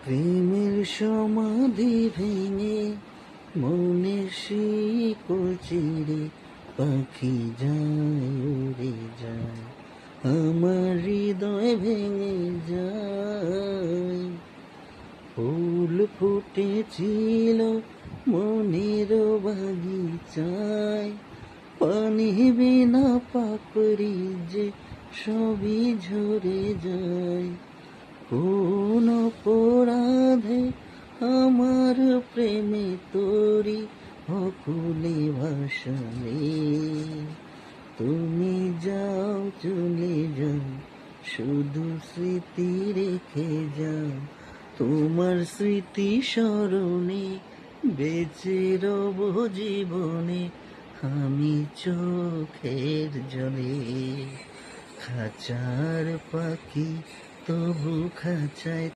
প্রেমের সমাধি ভেঙে মনের শিকল চিরে পাখি যায় উড়ে যায়, আমার হৃদয় ভেঙে যায়। ফুল ফুটেছিল মনের বাগিচায়, পানি বিনা পাপড়ি যে সবই ঝরে যায়। কোন অপরাধে আমার প্রেমে তোরি অকুলে ভাসালে, তুমি যাও চলে যাও, শুধু স্মৃতি রেখে যাও। তোমার স্মৃতি স্মরণে বেঁচে রব জীবনে আমি চোখের জলে। খাঁচার পাখি তবু খাঁচায়